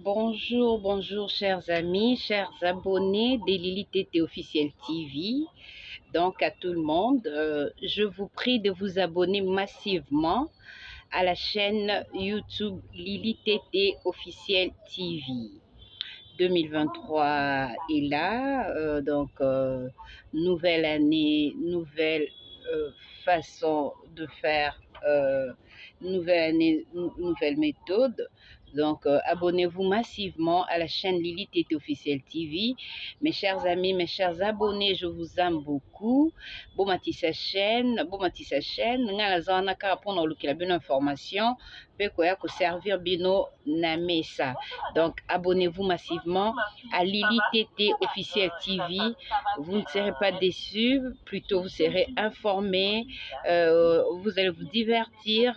Bonjour, bonjour, chers amis, chers abonnés de Lili TT Officiel TV. Donc, à tout le monde, je vous prie de vous abonner massivement à la chaîne YouTube Lili TT Officiel TV. 2023 est là, nouvelle année, nouvelle façon de faire, nouvelle année, nouvelle méthode. Donc, abonnez-vous massivement à la chaîne Lili Tété Officiel TV. Mes chers amis, mes chers abonnés, je vous aime beaucoup. Bomati sa chaîne, nga zana ka pour nous le bonne information, peut quoi que servir bino na mesa. Donc, abonnez-vous massivement à Lili TT Officiel TV. Vous ne serez pas déçus, plutôt vous serez informés, vous allez vous divertir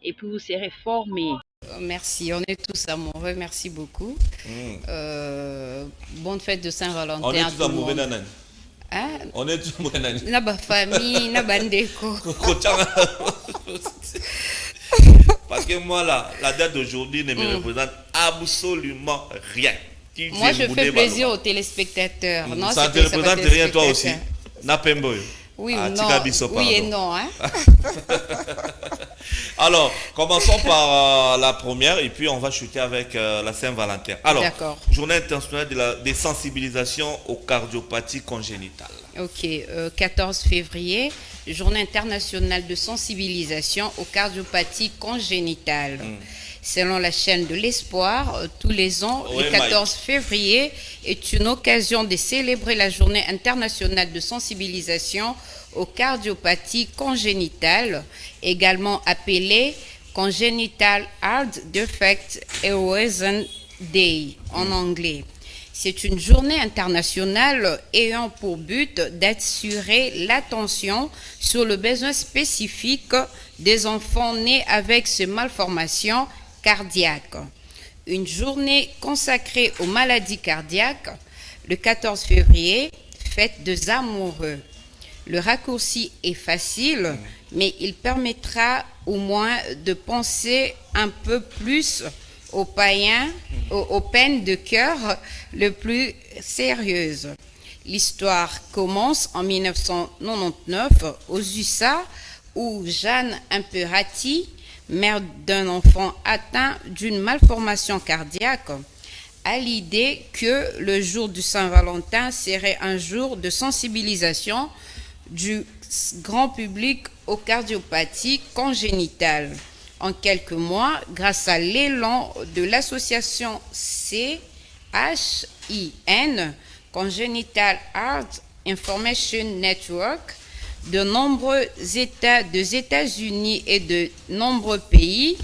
et puis vous serez formés. Merci, on est tous amoureux, merci beaucoup. Bonne fête de Saint-Valentin. On est tous amoureux, Nanan. Hein? On est tous amoureux, Nanan. Naba famille, naba ndeko. Parce que moi, la date d'aujourd'hui ne me représente absolument rien. Moi, je fais plaisir aux téléspectateurs. Non, ça ne te représente rien, toi aussi. Napemboy. Oui, non. Oui et non. Hein? Alors, commençons par la première et puis on va chuter avec la Saint-Valentin. Alors, journée internationale de sensibilisation aux cardiopathies congénitales. Ok, 14 février, journée internationale de sensibilisation aux cardiopathies congénitales. Selon la chaîne de l'Espoir, tous les ans, le 14 février est une occasion de célébrer la journée internationale de sensibilisation aux cardiopathies congénitales, également appelée Congenital Heart Defect Awareness Day en anglais. C'est une journée internationale ayant pour but d'attirer l'attention sur le besoin spécifique des enfants nés avec ces malformations cardiaques. Une journée consacrée aux maladies cardiaques, le 14 février, fête des amoureux. Le raccourci est facile, mais il permettra au moins de penser un peu plus aux païens, aux peines de cœur les plus sérieuses. L'histoire commence en 1999 aux USA, où Jeanne Imperati, mère d'un enfant atteint d'une malformation cardiaque, a l'idée que le jour du Saint-Valentin serait un jour de sensibilisation du grand public aux cardiopathies congénitales. En quelques mois, grâce à l'élan de l'association CHIN, Congenital Heart Information Network, de nombreux États des États-Unis et de nombreux pays,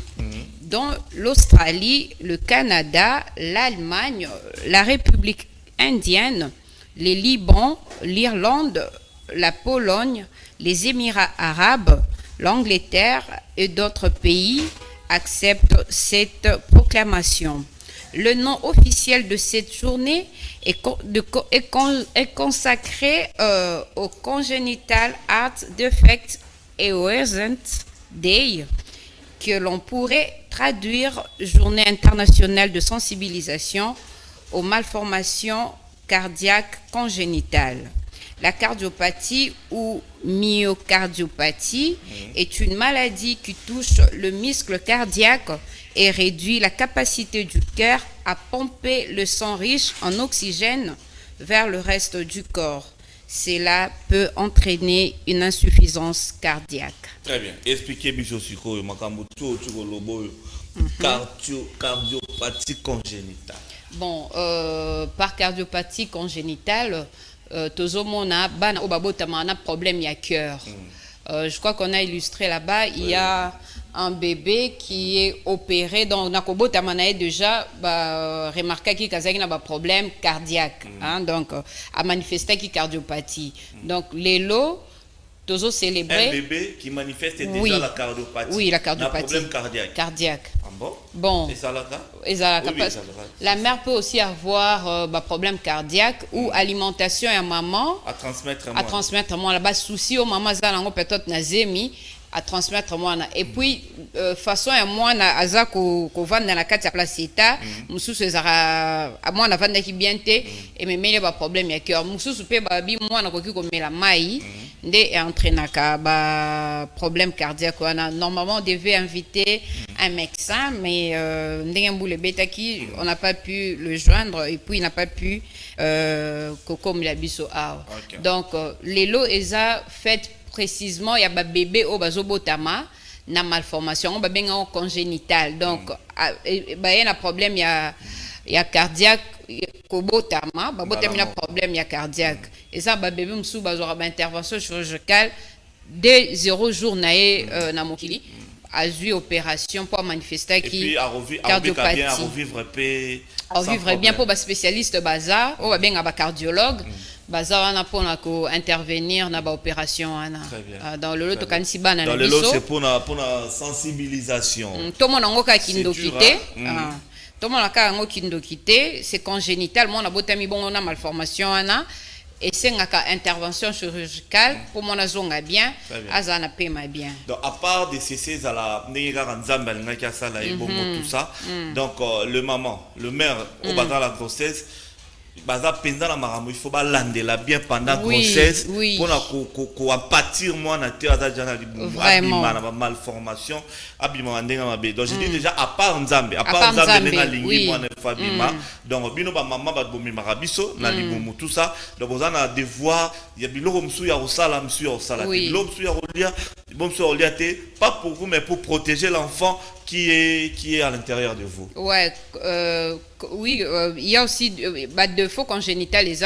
dont l'Australie, le Canada, l'Allemagne, la République indienne, les Liban, l'Irlande, la Pologne, les Émirats arabes, l'Angleterre et d'autres pays acceptent cette proclamation. Le nom officiel de cette journée est consacré au Congenital Heart Defect Awareness Day, que l'on pourrait traduire Journée internationale de sensibilisation aux malformations cardiaques congénitales. La cardiopathie ou myocardiopathie est une maladie qui touche le muscle cardiaque et réduit la capacité du cœur à pomper le sang riche en oxygène vers le reste du corps. Cela peut entraîner une insuffisance cardiaque. Très bien. Expliquez-moi cardiopathie congénitale. Bon, par cardiopathie congénitale, tozomona bana obabotama na problème ya cœur. Je crois qu'on a illustré là-bas, il y a un bébé qui est opéré, donc nakobotama na déjà remarqué qu'il y a un problème cardiaque, hein, donc a manifesté qui cardiopathie. Donc les lots tozo célébrer un bébé qui manifeste déjà la cardiopathie. Oui, la cardiopathie. Un problème cardiaque. Cardiaque. Ah bon? Bon. Et ça là? La mère peut aussi avoir problème cardiaque ou alimentation à maman. À transmettre à moi là-bas souci au maman zalango peut-être nazemi à transmettre moi et puis façon à moi na aza ko vendre dans la carte ya placita mususu ezara à moi na vendre qui bien té et me mêler ba problème ya cœur mususu pe ba bi moi na koki ko mela mai ndé entraîner ka ba problème cardiaque wana normalement on devait inviter un médecin mais ndenge mbule betaki on n'a pas pu le joindre et puis il n'a pas pu comme la biso a donc les lots eza fait précisément il y a un bébé au bazobotama na malformation on benga congénital donc il y a un problème il y a cardiaque kobotama babotama il y a problème il y a cardiaque et ça ba bébé msou bazora ba intervention chirurgicale dès 0 jour naé na mokili a eu opération pour manifester qui cardiopathie à vivre bien pour ba spécialiste baza ou ba benga ba cardiologue baza wana pona ko intervenir na ba opération wana dans le lot kanisi bana dans le lot c'est pour la sensibilisation tout monde ngoka kindokité tout monde ka ngo kindokité c'est congénital mon abotami bon na malformation wana et c'est une intervention chirurgicale pour mon azonga bien azana pema bien donc à part de cesser à la nega nzamba ngaka sala et bon tout ça donc le maman le mère au bazar la grossesse baza penza na marambo il faut ba landela bien pendant grossesse pour na ko apatir moi na te aza jana abima na malformation abima ndenga mabe donc je dis déjà à part nzambe na lingi moi na fabima donc bino ba maman ba bomi marabiso na libumu tout ça donc vous na devoir il y a biloko msu ya osala biloko msu ya olia bon msu olia te pas pour vous mais pour protéger l'enfant qui est à l'intérieur de vous. Ouais, oui, il y a aussi de faux congénital les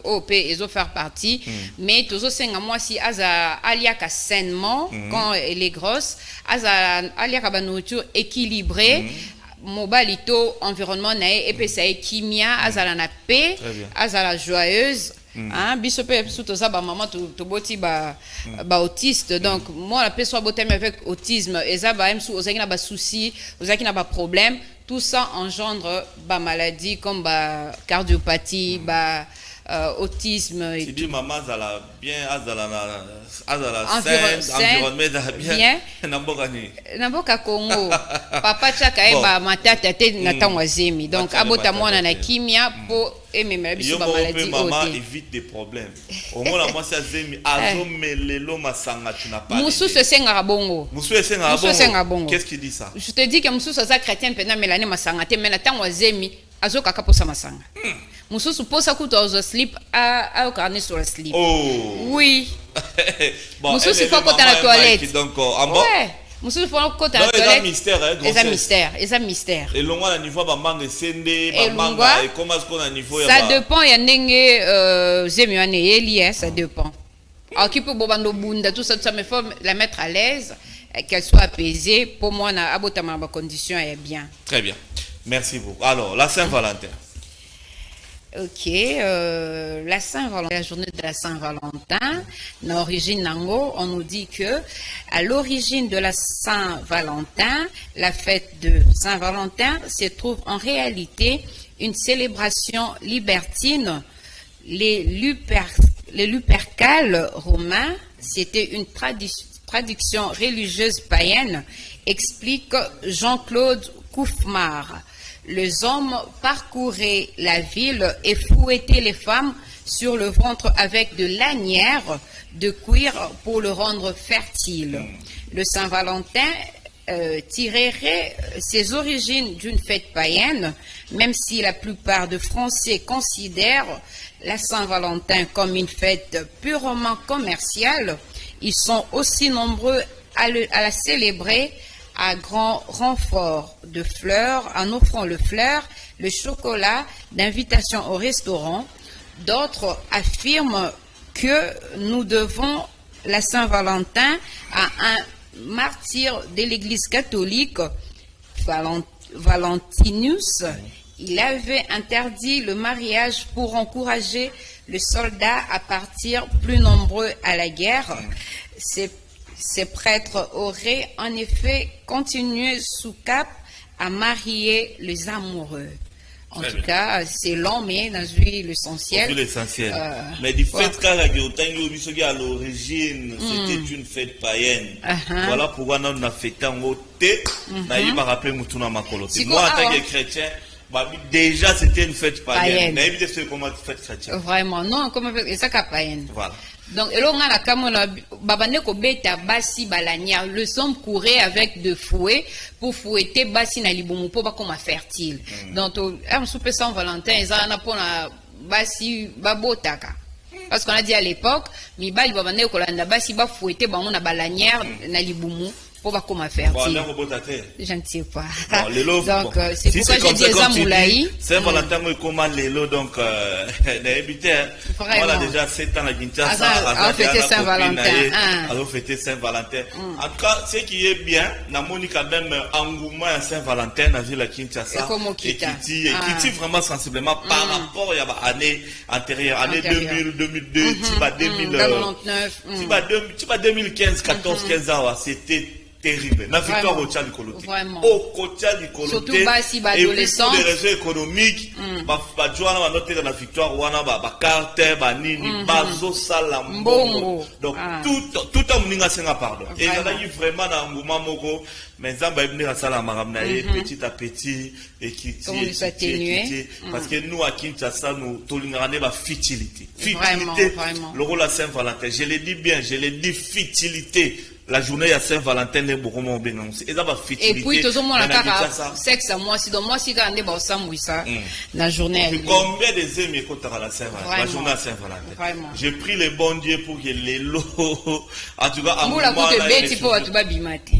OP ils ont faire partie mais toujours c'est moi si aza aliaka sainement quand elle est grosse aza aliaka ba nourriture équilibrée mobalito environnement nae et puis ça kimia azala na paix azala joyeuse. Hein, bisope surtout ça ba maman to boti ba autiste donc moi la personne botem avec autisme et ça ba msou ozaki na ba souci ozaki na ba problème tout ça engendre ba maladie comme ba cardiopathie ba autisme et tout. Maman azala bien azala environnement bien namboka Congo papa chaka eba matata te na tangwa zemi donc abota mwana na kimia pour aimer biso ba maladie maman évite des problèmes au moins moi ça zemi azomelelo masanga tu n'as pas musu se senga bongo qu'est-ce qui dit ça je te dis que musu ça chrétien pena melane masanga te mena tangwa zemi azoka kaposa masanga mususu posa kuto ozo sleep a okane sur le sleep oui bon mususu faut côté la toilette donc en bas mususu faut côté la toilette c'est un mystère et longa na niveau ba manga sende ba manga et comment est-ce qu'on a niveau ça dépend ya ndenge zemi wane yeli ça dépend alors qui peut bobando bunda tout ça mais faut la mettre à l'aise qu'elle soit apaisée pour moi na abotama ba condition est bien très bien merci beaucoup alors la Saint-Valentin. Ok, la Saint-Valentin, la journée de la Saint-Valentin, l'origine nango, on nous dit que à l'origine de la Saint-Valentin, la fête de Saint-Valentin se trouve en réalité une célébration libertine. Les Lupercales romains, c'était une traduction religieuse païenne, explique Jean-Claude Koufmar. Les hommes parcouraient la ville et fouettaient les femmes sur le ventre avec de lanières de cuir pour le rendre fertile. Le Saint-Valentin tirerait ses origines d'une fête païenne, même si la plupart des Français considèrent la Saint-Valentin comme une fête purement commerciale. Ils sont aussi nombreux à la célébrer à grand renfort de fleurs, en offrant le fleur, le chocolat, d'invitation au restaurant. D'autres affirment que nous devons la Saint-Valentin à un martyr de l'Église catholique, Valentinus. Il avait interdit le mariage pour encourager les soldats à partir plus nombreux à la guerre. Ces prêtres auraient en effet continué sous Cap à marier les amoureux. En tout cas, c'est long, mais dans l'essentiel. L'essentiel. Mais du fait qu'à l'origine, c'était une fête païenne. Voilà pourquoi nous avons fêté en côté. Naïma rappelé Moutouna Makolo. Moi, en tant que chrétien, déjà c'était une fête païenne. Naïma, c'est comment une fête chrétienne. Vraiment, non, comment c'est ça qu'à païenne. Voilà. Donc, on a la camona, babane ko beta basi balania, le somme courait avec de fouets pour fouetter basi na libomu pour pas comme fertile. Donc, on soupe Saint-Valentin, ils en pour la basi babotaka. Parce qu'on a dit à l'époque, mi bali babane ko landa basi ba fouetter ba na balanière na libomu. Pour pas comment faire. Je ne sais pas. Donc, c'est pourquoi j'ai dit ça Moulaï. Saint-Valentin, comment l'élo, donc, voilà déjà 7 ans à Kinshasa. On fêtait Saint-Valentin. On fêtait Saint-Valentin. En tout cas, ce qui est bien, on a quand même engouement à Saint-Valentin dans la ville de Kinshasa. Et qui vraiment sensiblement par rapport à l'année antérieure, année 2000, 2002, 2009, 2015, 14, 15 ans, c'était terrible. La victoire au Tchad du Coloté. Au Kotia du Coloté. Surtout si adolescent. Et pour des raisons économiques, bah jouer à noter dans la victoire, wana ba carte, ba nini, bazo salambongo. Donc tout un moninga senga pardon. Et il y a eu vraiment un mouvement moko, mais ça va venir à Salamaramna petit à petit et qui parce que nous à Kinshasa nous tolingrane ba futilité. Futilité. Le rôle à Saint-Valentin. Je l'ai dit bien, je l'ai dit futilité. La journée à Saint-Valentin est beaucoup moins bien. Et puis, tout le monde a sexe à moi. Si dans moi, si on est dans ça, la journée. Combien de amis écoutent à la Saint-Valentin? La journée à Saint-Valentin. J'ai pris les bons dieux pour que les lots. En tout cas,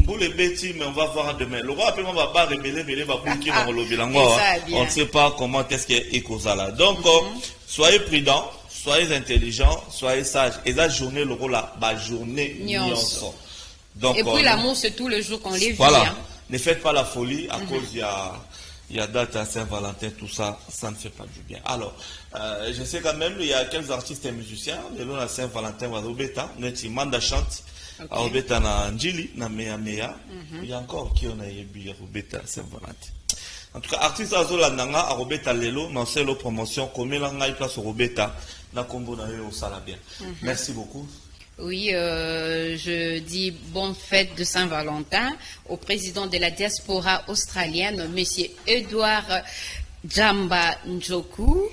pour les bêtis, mais on va voir demain. Le roi, on va pas révéler, mais va pour qui on on ne sait pas comment est-ce qu'il est causé là. Donc, soyez prudents, soyez intelligents, soyez sages. Et la journée, le rôle là, la journée, donc, et puis l'amour, c'est tout le jour qu'on les vit. Voilà. Hein. Ne faites pas la folie à cause il y a date à Saint-Valentin, tout ça, ça ne fait pas du bien. Alors, je sais quand même, il y a quelques artistes et musiciens, le long à Saint-Valentin, Robeta, Neti Manda chante, Robeta na Njili, na Mea Mea, il y a encore qui on a eu Robeta Saint-Valentin. En tout cas, artiste Azola Nanga, Robeta Lelo, dans cette promotion, comme il a place Robeta, na Combo na au Salabien. Merci beaucoup. Oui, je dis bonne fête de Saint-Valentin au président de la diaspora australienne, Monsieur Edouard Djamba Njoku.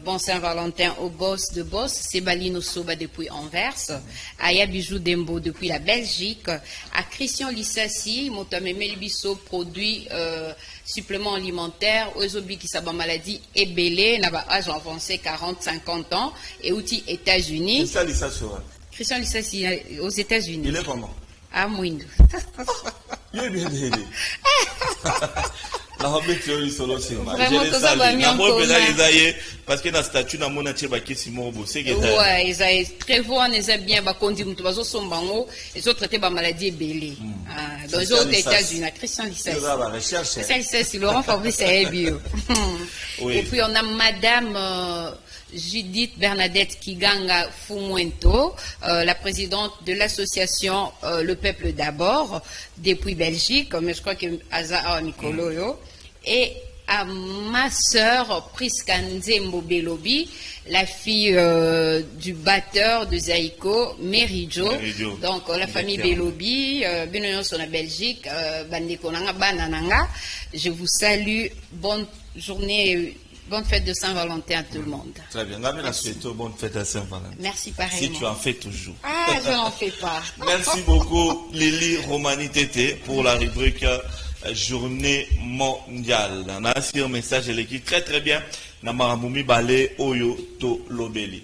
Bon Saint-Valentin au boss de boss, Sébalino Soba depuis Anvers, à Yabijou Dembo depuis la Belgique, à Christian Lissassi, Motame Melibiso, produit supplément alimentaire, Ozobi qui s'abat maladie et belé, n'a pas âge avancé 40-50 ans, et outils États-Unis. Christian Lissassi aux États-Unis. Il est comment? À Mouindou. Il est bien aidé. La robe est solo c'est mal. Vraiment tout ça va mieux en commun. Parce que dans statut na mona tcheba qui simo bossé que ouais, ils a très bon, ils a bien ba conduit mutu bazo sombango, ils ont traité ba maladie belé. Dans les autres États-Unis, Christian Lissassi. Christian Lissassi, Laurent Fabrice Ebio. Et puis on a madame Judith Bernadette Kiganga Fumuento, la présidente de l'association Le Peuple d'abord, depuis Belgique, mais je crois que Aza Nicolo, et à ma sœur Priska Nzembo Belobi, la fille du batteur de Zaïko, Merijo. Donc la famille Belobi, Benoît son Belgique, Bandekonanga, Banananga. Je vous salue, bonne journée. Bonne fête de Saint-Valentin à tout le monde. Très bien. Bonne fête à Saint-Valentin. Merci pareillement. Si tu en fais toujours. Ah, je n'en fais pas. Merci beaucoup Lily Romani Tété pour la rubrique Journée mondiale. On a assis un message de l'équipe très très bien. Namaramumi Bale Oyo To Lobeli.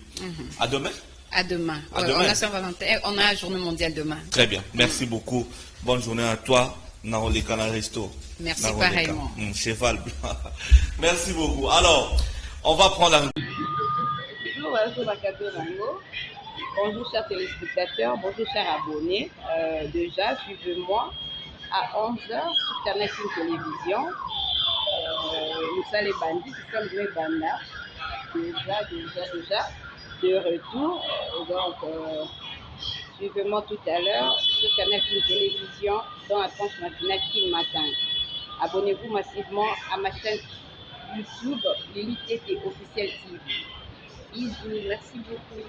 À demain. À demain. On a Saint-Valentin. On a la Journée mondiale demain. Très bien. Merci beaucoup. Bonne journée à toi. Naoleka na resto. Merci pareillement. Cheval blanc. Merci beaucoup. Alors, on va prendre la... Bonjour chers téléspectateurs, bonjour chers abonnés. Déjà, suivez-moi à 11h sur Canal Télévision. Nous sommes les bandits, nous sommes les bandas. Déjà, de retour. Donc, suivez-moi tout à l'heure sur Canal Télévision dans la tranche matinale qui matin. Abonnez-vous massivement à ma chaîne YouTube Lily Tété officiel TV. Bisous, merci beaucoup.